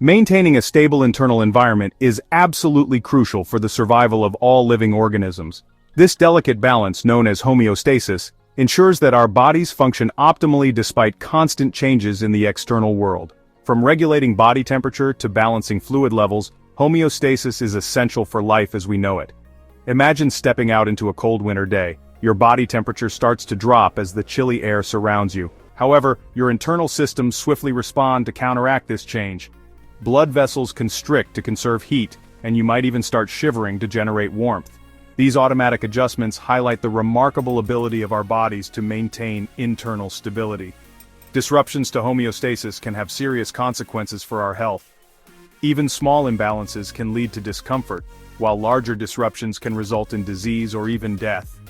Maintaining a stable internal environment is absolutely crucial for the survival of all living organisms. This delicate balance, known as homeostasis, ensures that our bodies function optimally despite constant changes in the external world. From regulating body temperature to balancing fluid levels, homeostasis is essential for life as we know it. Imagine stepping out into a cold winter day. Your body temperature starts to drop as the chilly air surrounds you. However, your internal systems swiftly respond to counteract this change. Blood vessels constrict to conserve heat, and you might even start shivering to generate warmth. These automatic adjustments highlight the remarkable ability of our bodies to maintain internal stability. Disruptions to homeostasis can have serious consequences for our health. Even small imbalances can lead to discomfort, while larger disruptions can result in disease or even death.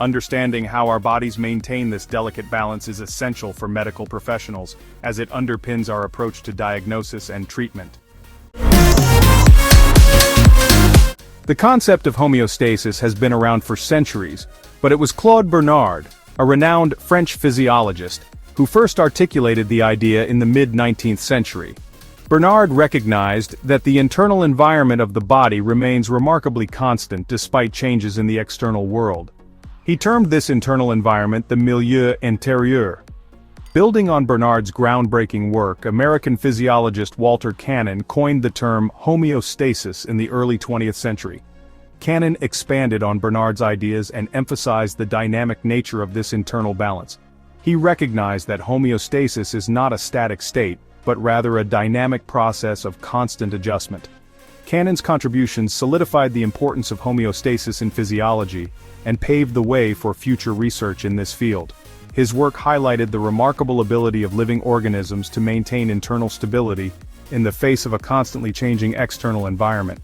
Understanding how our bodies maintain this delicate balance is essential for medical professionals, as it underpins our approach to diagnosis and treatment. The concept of homeostasis has been around for centuries, but it was Claude Bernard, a renowned French physiologist, who first articulated the idea in the mid-19th century. Bernard recognized that the internal environment of the body remains remarkably constant despite changes in the external world. He termed this internal environment the milieu intérieur. Building on Bernard's groundbreaking work, American physiologist Walter Cannon coined the term homeostasis in the early 20th century. Cannon expanded on Bernard's ideas and emphasized the dynamic nature of this internal balance. He recognized that homeostasis is not a static state, but rather a dynamic process of constant adjustment. Cannon's contributions solidified the importance of homeostasis in physiology and paved the way for future research in this field. His work highlighted the remarkable ability of living organisms to maintain internal stability in the face of a constantly changing external environment.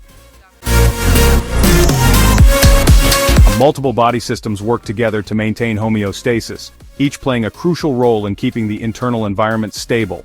Multiple body systems work together to maintain homeostasis, each playing a crucial role in keeping the internal environment stable.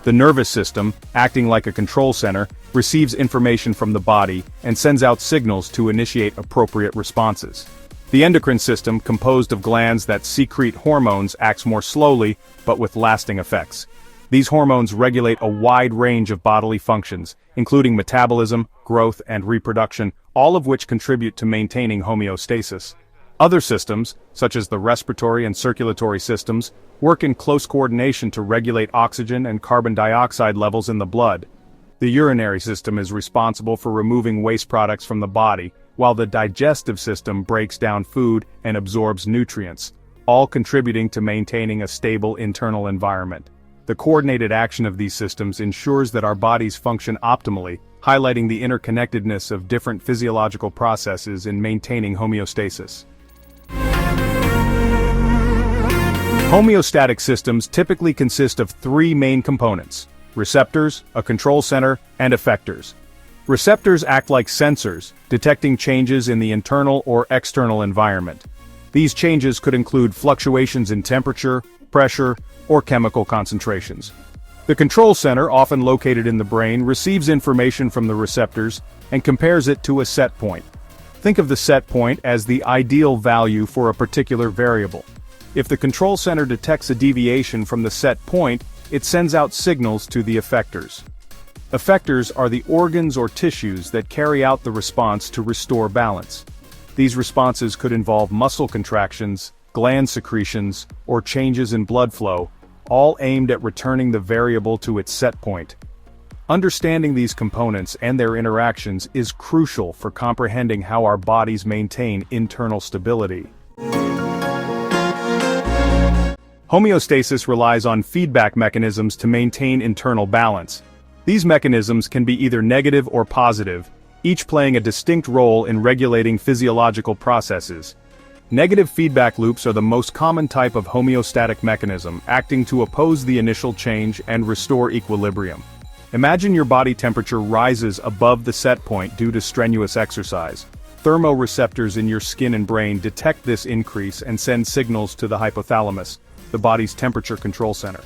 The nervous system, acting like a control center, receives information from the body and sends out signals to initiate appropriate responses. The endocrine system, composed of glands that secrete hormones, acts more slowly, but with lasting effects. These hormones regulate a wide range of bodily functions, including metabolism, growth, and reproduction, all of which contribute to maintaining homeostasis. Other systems, such as the respiratory and circulatory systems, work in close coordination to regulate oxygen and carbon dioxide levels in the blood. The urinary system is responsible for removing waste products from the body, while the digestive system breaks down food and absorbs nutrients, all contributing to maintaining a stable internal environment. The coordinated action of these systems ensures that our bodies function optimally, highlighting the interconnectedness of different physiological processes in maintaining homeostasis. Homeostatic systems typically consist of three main components: receptors, a control center, and effectors. Receptors act like sensors, detecting changes in the internal or external environment. These changes could include fluctuations in temperature, pressure, or chemical concentrations. The control center, often located in the brain, receives information from the receptors and compares it to a set point. Think of the set point as the ideal value for a particular variable. If the control center detects a deviation from the set point, it sends out signals to the effectors. Effectors are the organs or tissues that carry out the response to restore balance. These responses could involve muscle contractions, gland secretions, or changes in blood flow, all aimed at returning the variable to its set point. Understanding these components and their interactions is crucial for comprehending how our bodies maintain internal stability. Homeostasis relies on feedback mechanisms to maintain internal balance. These mechanisms can be either negative or positive, each playing a distinct role in regulating physiological processes. Negative feedback loops are the most common type of homeostatic mechanism, acting to oppose the initial change and restore equilibrium. Imagine your body temperature rises above the set point due to strenuous exercise. Thermoreceptors in your skin and brain detect this increase and send signals to the hypothalamus, the body's temperature control center.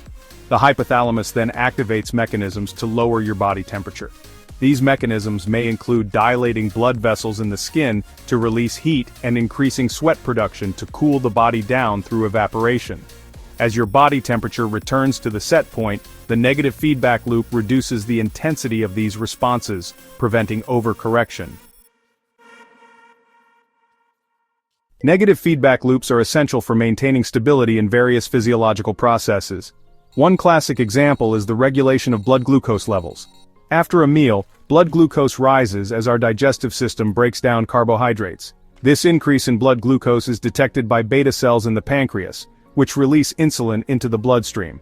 The hypothalamus then activates mechanisms to lower your body temperature. These mechanisms may include dilating blood vessels in the skin to release heat and increasing sweat production to cool the body down through evaporation. As your body temperature returns to the set point, the negative feedback loop reduces the intensity of these responses, preventing overcorrection. Negative feedback loops are essential for maintaining stability in various physiological processes. One classic example is the regulation of blood glucose levels. After a meal, blood glucose rises as our digestive system breaks down carbohydrates. This increase in blood glucose is detected by beta cells in the pancreas, which release insulin into the bloodstream.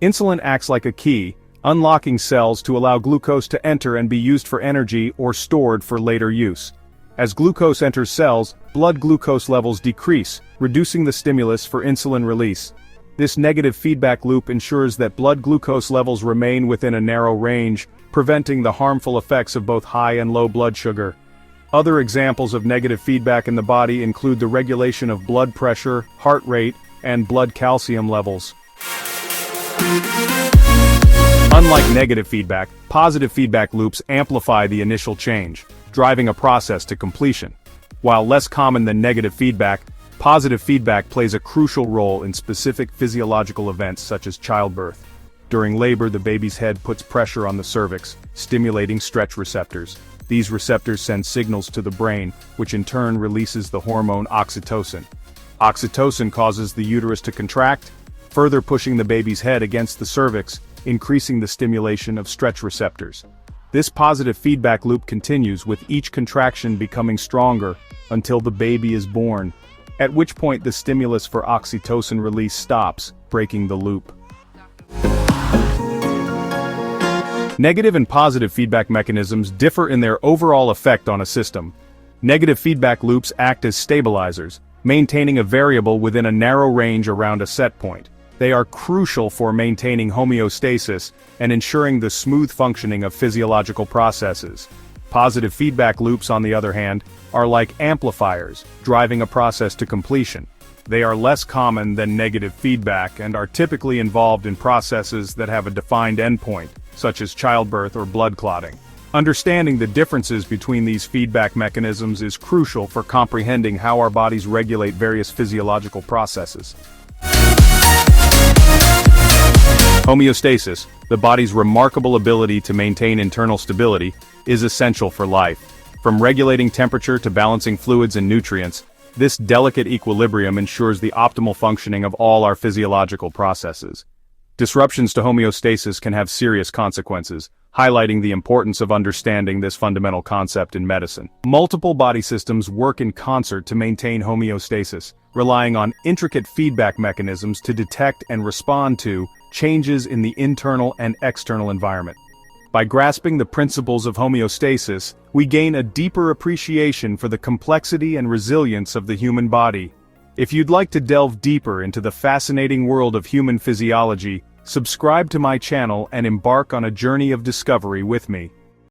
Insulin acts like a key, unlocking cells to allow glucose to enter and be used for energy or stored for later use. As glucose enters cells, blood glucose levels decrease, reducing the stimulus for insulin release. This negative feedback loop ensures that blood glucose levels remain within a narrow range, preventing the harmful effects of both high and low blood sugar. Other examples of negative feedback in the body include the regulation of blood pressure, heart rate, and blood calcium levels. Unlike negative feedback, positive feedback loops amplify the initial change, driving a process to completion. While less common than negative feedback, positive feedback plays a crucial role in specific physiological events such as childbirth. During labor, the baby's head puts pressure on the cervix, stimulating stretch receptors. These receptors send signals to the brain, which in turn releases the hormone oxytocin. Oxytocin causes the uterus to contract, further pushing the baby's head against the cervix, increasing the stimulation of stretch receptors. This positive feedback loop continues, with each contraction becoming stronger until the baby is born, at which point the stimulus for oxytocin release stops, breaking the loop. Negative and positive feedback mechanisms differ in their overall effect on a system. Negative feedback loops act as stabilizers, maintaining a variable within a narrow range around a set point. They are crucial for maintaining homeostasis and ensuring the smooth functioning of physiological processes. Positive feedback loops, on the other hand, are like amplifiers, driving a process to completion. They are less common than negative feedback and are typically involved in processes that have a defined endpoint, such as childbirth or blood clotting. Understanding the differences between these feedback mechanisms is crucial for comprehending how our bodies regulate various physiological processes. Homeostasis, the body's remarkable ability to maintain internal stability, is essential for life. From regulating temperature to balancing fluids and nutrients, this delicate equilibrium ensures the optimal functioning of all our physiological processes. Disruptions to homeostasis can have serious consequences, highlighting the importance of understanding this fundamental concept in medicine. Multiple body systems work in concert to maintain homeostasis, relying on intricate feedback mechanisms to detect and respond to changes in the internal and external environment. By grasping the principles of homeostasis, we gain a deeper appreciation for the complexity and resilience of the human body. If you'd like to delve deeper into the fascinating world of human physiology, subscribe to my channel and embark on a journey of discovery with me.